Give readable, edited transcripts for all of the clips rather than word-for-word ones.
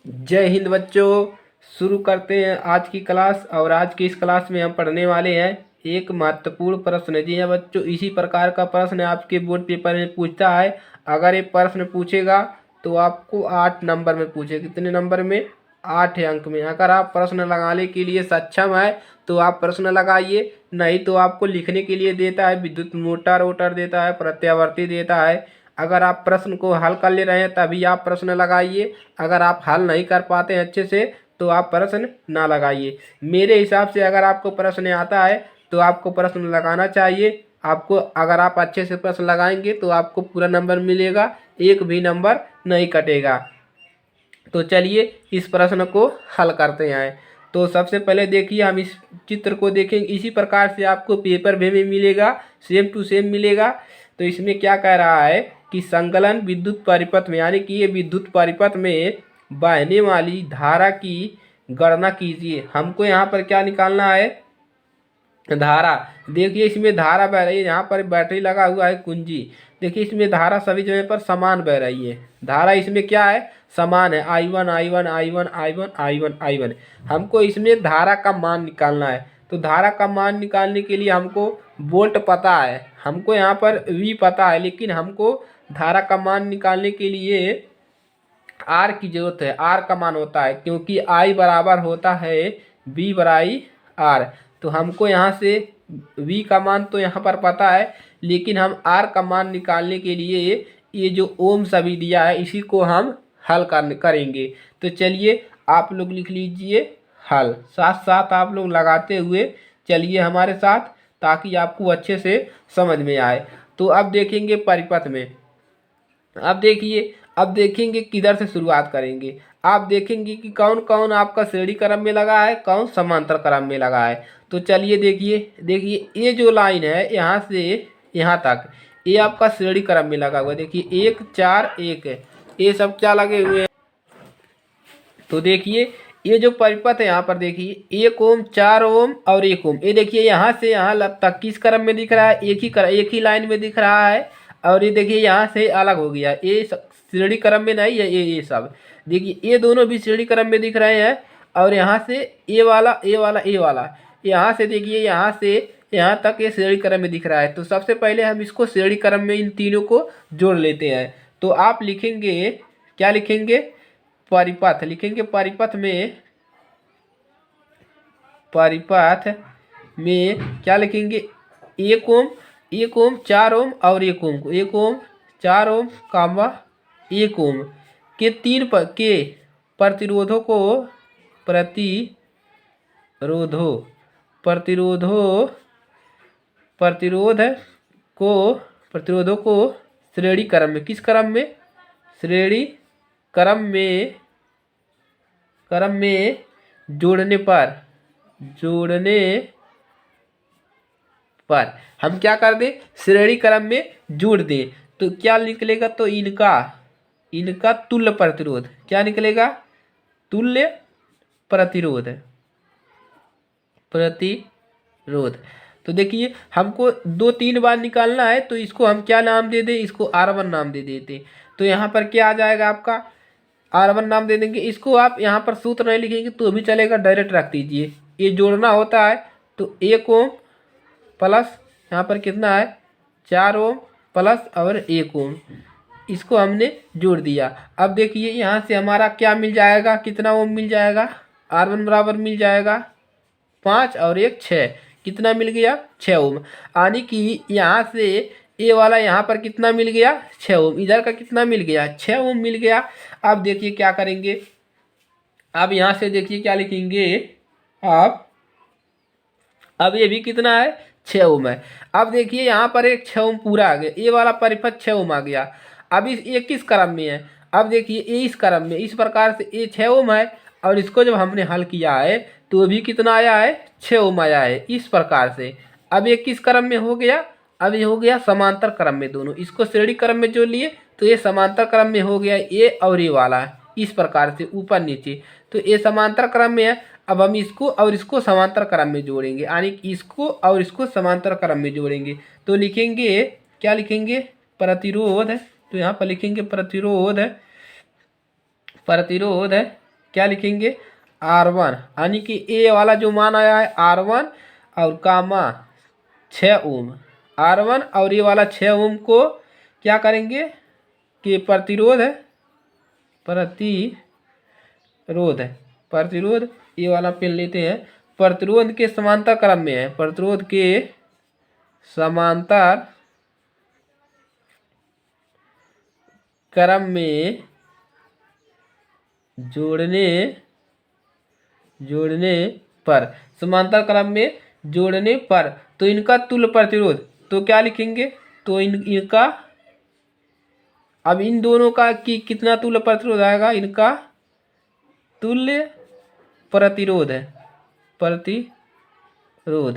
जय हिंद बच्चों। शुरू करते हैं आज की क्लास। और आज की इस क्लास में हम पढ़ने वाले हैं एक महत्वपूर्ण प्रश्न। जी हाँ बच्चों, इसी प्रकार का प्रश्न आपके बोर्ड पेपर में पूछता है। अगर ये प्रश्न पूछेगा तो आपको 8 नंबर में पूछे। कितने नंबर में? 8 अंक में। अगर आप प्रश्न लगाने के लिए सक्षम है तो आप प्रश्न लगाइए, नहीं तो आपको लिखने के लिए देता है विद्युत मोटर वोटर देता है, प्रत्यावर्ती देता है। अगर आप प्रश्न को हल कर ले रहे हैं तभी आप प्रश्न लगाइए। अगर आप हल नहीं कर पाते हैं अच्छे से तो आप प्रश्न ना लगाइए। मेरे हिसाब से अगर आपको प्रश्न आता है तो आपको प्रश्न लगाना चाहिए। आपको अगर आप अच्छे से प्रश्न लगाएंगे तो आपको पूरा नंबर मिलेगा, एक भी नंबर नहीं कटेगा। तो चलिए इस प्रश्न को हल करते हैं। तो सबसे पहले देखिए, हम इस चित्र को देखेंगे। इसी प्रकार से आपको पेपर भी में मिलेगा, सेम टू सेम मिलेगा। तो इसमें क्या कह रहा है कि संकलन विद्युत परिपथ में, यानी कि ये विद्युत परिपथ में बहने वाली धारा की गणना कीजिए। हमको यहाँ पर क्या निकालना है? धारा। देखिए इसमें धारा बह रही है, यहाँ पर बैटरी लगा हुआ है कुंजी। देखिए इसमें धारा सभी जगह पर समान बह रही है। धारा इसमें क्या है? समान है। I1 I1 I1 I1 I1 I1। हमको इसमें धारा का मान निकालना है। तो धारा का मान निकालने के लिए हमको वोल्ट पता है, हमको यहाँ पर V पता है, लेकिन हमको धारा का मान निकालने के लिए R की जरूरत है। R का मान होता है, क्योंकि I बराबर होता है V बराई R। तो हमको यहाँ से V का मान तो यहाँ पर पता है, लेकिन हम R का मान निकालने के लिए ये जो ओम सभी दिया है इसी को हम हल करेंगे। तो चलिए आप लोग लिख लीजिए हल, साथ साथ आप लोग लगाते हुए चलिए हमारे साथ, ताकि आपको अच्छे से समझ में आए। तो अब देखेंगे परिपथ में। अब देखेंगे किधर से शुरुआत करेंगे। आप देखेंगे कि कौन कौन आपका श्रेणी क्रम में लगा है, कौन समांतर क्रम में लगा है। तो चलिए देखिए ये जो लाइन है यहाँ से यहाँ तक, ये आपका श्रेणी क्रम में लगा हुआ है। देखिए 1 4 1 है, ये सब क्या लगे हुए हैं। तो देखिए ये जो परिपथ है यहाँ पर देखिए 1 ओम 4 ओम और 1 ओम। ये देखिए यहाँ से यहाँ तक किस क्रम में दिख रहा है? एक ही लाइन में दिख रहा है। और ये देखिए यहाँ से अलग हो गया, ये श्रेणी क्रम में नहीं है। ये सब देखिए ये दोनों भी श्रेणी क्रम में दिख रहे हैं। और यहाँ से ये वाला यहाँ से देखिए यहाँ से यहाँ तक ये श्रेणी क्रम में दिख रहा है। तो सबसे पहले हम इसको श्रेणी क्रम में इन तीनों को जोड़ लेते हैं। तो आप लिखेंगे, क्या लिखेंगे? परिपथ लिखेंगे। परिपथ में क्या लिखेंगे? 1 ओम 4 ओम और 1 ओम को, 1 ओम 4 ओम कामा 1 ओम के के प्रतिरोधों को प्रतिरोधों को श्रेणी क्रम में, किस क्रम में? श्रेणी क्रम में जोड़ने पर हम क्या कर दें? श्रेणी क्रम में जोड़ दें। तो क्या निकलेगा? तो इनका तुल्य प्रतिरोध। क्या निकलेगा? तुल्य प्रतिरोध। तो देखिए हमको 2-3 बार निकालना है, तो इसको हम क्या नाम दे दें? इसको R1 नाम दे देते। तो यहाँ पर क्या आ जाएगा आपका? R1 नाम दे देंगे। इसको आप यहाँ पर सूत्र नहीं लिखेंगे तो भी चलेगा, डायरेक्ट रख दीजिए। ये जोड़ना होता है तो 1 ओम प्लस यहाँ पर कितना है? 4 ओम प्लस और 1 ओम, इसको हमने जोड़ दिया। अब देखिए यहाँ से हमारा क्या मिल जाएगा? कितना ओम मिल जाएगा? R1 बराबर मिल जाएगा 5 और 1 6। कितना मिल गया? 6 ओम। यानी कि यहाँ से ये वाला यहाँ पर कितना मिल गया? 6 ओम। इधर का कितना मिल गया? 6 ओम मिल गया। अब देखिए क्या करेंगे, अब यहाँ से देखिए क्या लिखेंगे आप। अब ये भी कितना है? 6 ओम है। अब देखिए यहाँ पर एक 6 ओम पूरा आ गया, ये वाला परिपथ 6 ओम आ गया। अब ये किस क्रम में है? अब देखिए ये इस क्रम में, इस प्रकार से ये 6 ओम है। और इसको जब हमने हल किया है तो भी कितना आया है? 6 ओम आया है, इस प्रकार से। अब ये किस क्रम में हो गया? अब ये हो गया समांतर क्रम में। दोनों इसको श्रेणी क्रम में जोड़ लिए तो ये समांतर क्रम में हो गया, ये और ये वाला, इस प्रकार से ऊपर नीचे। तो ये समांतर क्रम में है। अब हम इसको और इसको समांतर क्रम में जोड़ेंगे, यानी इसको और इसको समांतर क्रम में जोड़ेंगे। तो लिखेंगे, क्या लिखेंगे? प्रतिरोध। तो यहाँ पर लिखेंगे प्रतिरोध क्या लिखेंगे R1, यानी कि ए वाला जो मान आया है R1 और कामा 6 ओम। R1 और ये वाला 6 ओम को क्या करेंगे कि प्रतिरोध है, प्रतिरोध ये वाला पेन लेते हैं, प्रतिरोध के समांतर क्रम में है, प्रतिरोध के समांतर क्रम में जोड़ने पर, समांतर क्रम में जोड़ने पर तो इनका तुल्य प्रतिरोध, तो क्या लिखेंगे, तो इनका अब इन दोनों का कितना तुल्य प्रतिरोध आएगा, इनका तुल्य प्रतिरोध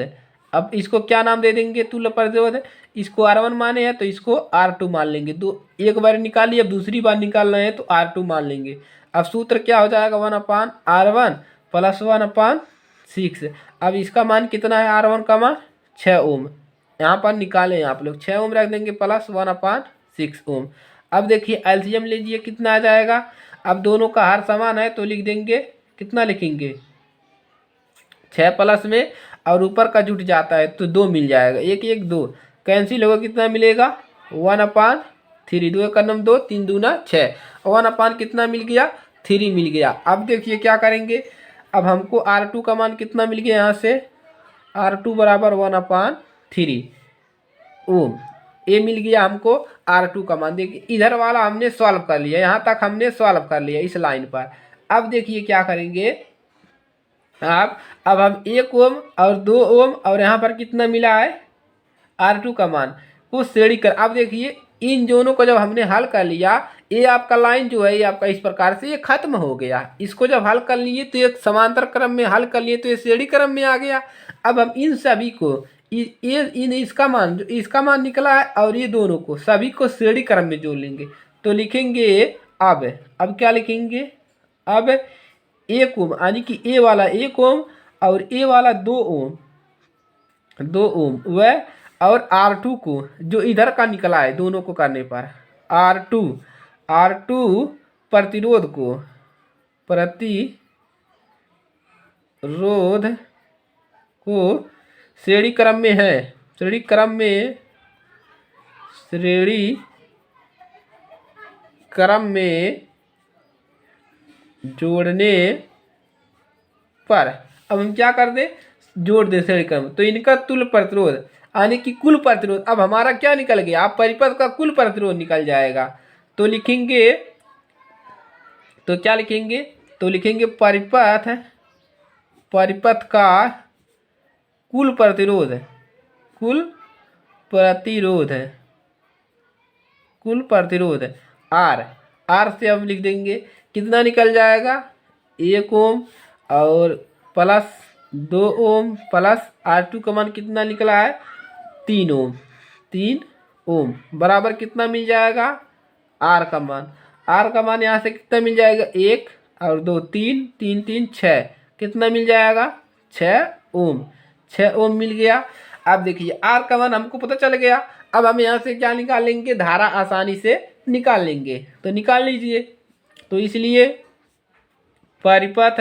है। अब इसको क्या नाम दे देंगे, तुल्य प्रतिरोध है, इसको R1 माने हैं तो इसको R2 मान लेंगे। एक बार निकालिए, अब दूसरी बार निकालना है तो R2 मान लेंगे। अब सूत्र क्या हो जाएगा 1/R1 प्लस 1/6। अब इसका मान कितना है, R1 का मान 6 ओम, यहाँ पर निकालें आप लोग, 6 ओम रख देंगे प्लस 1/6 ओम। अब देखिए एलसीएम लीजिए कितना आ जाएगा। अब दोनों का हर समान है तो लिख देंगे, कितना लिखेंगे 6 प्लस में और ऊपर का जुट जाता है तो 2 मिल जाएगा, 1 1 2 कैंसिल होगा, कितना मिलेगा 1/3, 2 का नम 2, 3 दूना 6, 1/ कितना मिल गया 3 मिल गया। अब देखिए क्या करेंगे, अब हमको R2 का मान कितना मिल गया, यहाँ से R2 बराबर 1/3 ओम, ये मिल गया हमको R2 का मान। देखिए इधर वाला हमने सॉल्व कर लिया, यहाँ तक हमने सॉल्व कर लिया इस लाइन पर। अब देखिए क्या करेंगे, अब हम 1 ओम और 2 ओम और यहाँ पर कितना मिला है R2 का मान को श्रेणी कर। अब देखिए इन दोनों को जब हमने हल कर लिया, ये आपका लाइन जो है ये आपका इस प्रकार से ये खत्म हो गया। इसको जब हल कर लिए तो एक समांतर क्रम में हल कर लिए तो ये श्रेणी क्रम में आ गया। अब हम इन सभी को इसका मान निकला है और ये दोनों को सभी को श्रेणी क्रम में जोड़ लेंगे तो लिखेंगे अब क्या लिखेंगे, अब 1 ओम यानी कि ए वाला 1 ओम और ए वाला 2 ओम वह और R2 को जो इधर का निकला है दोनों को करने पर R2 प्रतिरोध को श्रेणी क्रम में है, श्रेणी क्रम में जोड़ने पर अब हम क्या कर दे, जोड़ दे श्रेणी क्रम, तो इनका तुल्य प्रतिरोध यानी कि कुल प्रतिरोध अब हमारा क्या निकल गया, आप परिपथ का कुल प्रतिरोध निकल जाएगा। तो लिखेंगे, तो क्या लिखेंगे, तो लिखेंगे परिपथ का कुल प्रतिरोध R से अब लिख देंगे कितना निकल जाएगा 1 ओम और प्लस 2 ओम प्लस R2 का मान कितना निकला है 3 ओम बराबर कितना मिल जाएगा R का मान यहाँ से कितना मिल जाएगा 1 और 2 3 3 3 6 कितना मिल जाएगा 6 ओम मिल गया। अब देखिए R का मान हमको पता चल गया। अब हम यहाँ से क्या निकाल लेंगे, धारा आसानी से निकाल लेंगे, तो निकाल लीजिए। तो इसलिए परिपथ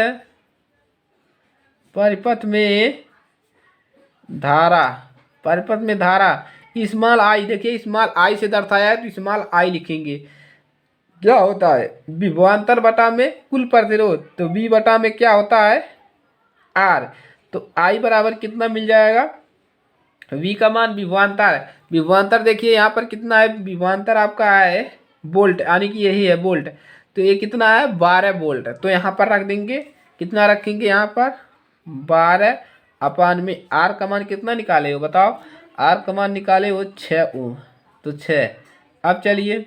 में धारा स्मॉल आई, देखिए स्मॉल आई से दर्शाया है तो स्मॉल आई लिखेंगे। क्या होता है विभवांतर बटा में कुल प्रतिरोध, तो V बटा में क्या होता है R, तो I बराबर कितना मिल जाएगा, V का मान विभवांतर देखिए यहाँ पर कितना है, विभवांतर आपका है वोल्ट यानी कि यही है वोल्ट, तो ये कितना है 12 वोल्ट, तो यहाँ पर रख देंगे, कितना रखेंगे यहाँ पर 12 में R का मान कितना निकाले हो बताओ, R का मान निकाले हो 6 ओम, तो 6। अब चलिए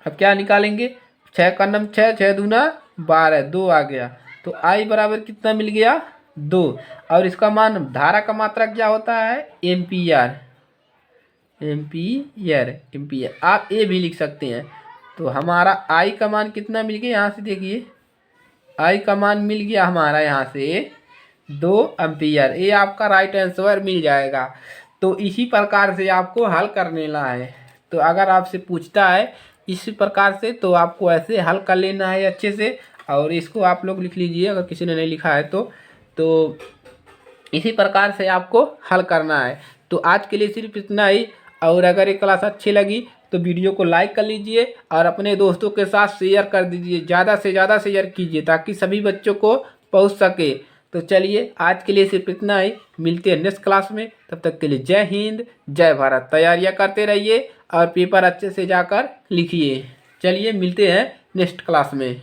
अब क्या निकालेंगे, 6 का नम 6 दूना 12 2 आ गया, तो I बराबर कितना मिल गया 2 और इसका मान धारा का मात्रा क्या होता है एम्पियर, आप ये भी लिख सकते हैं। तो हमारा I का मान कितना मिल गया, यहाँ से देखिए I का मान मिल गया हमारा यहाँ से 2 एम्पियर, ये आपका राइट आंसर मिल जाएगा। तो इसी प्रकार से आपको हल कर लेना है। तो अगर आपसे पूछता है इसी प्रकार से तो आपको ऐसे हल कर लेना है अच्छे से। और इसको आप लोग लिख लीजिए अगर किसी ने नहीं लिखा है तो इसी प्रकार से आपको हल करना है। तो आज के लिए सिर्फ इतना ही। और अगर ये क्लास अच्छी लगी तो वीडियो को लाइक कर लीजिए और अपने दोस्तों के साथ शेयर कर दीजिए, ज़्यादा से ज़्यादा शेयर कीजिए ताकि सभी बच्चों को पहुंच सके। तो चलिए आज के लिए सिर्फ इतना ही, मिलते हैं नेक्स्ट क्लास में। तब तक के लिए जय हिंद, जय भारत। तैयारियां करते रहिए और पेपर अच्छे से जाकर लिखिए। चलिए मिलते हैं नेक्स्ट क्लास में।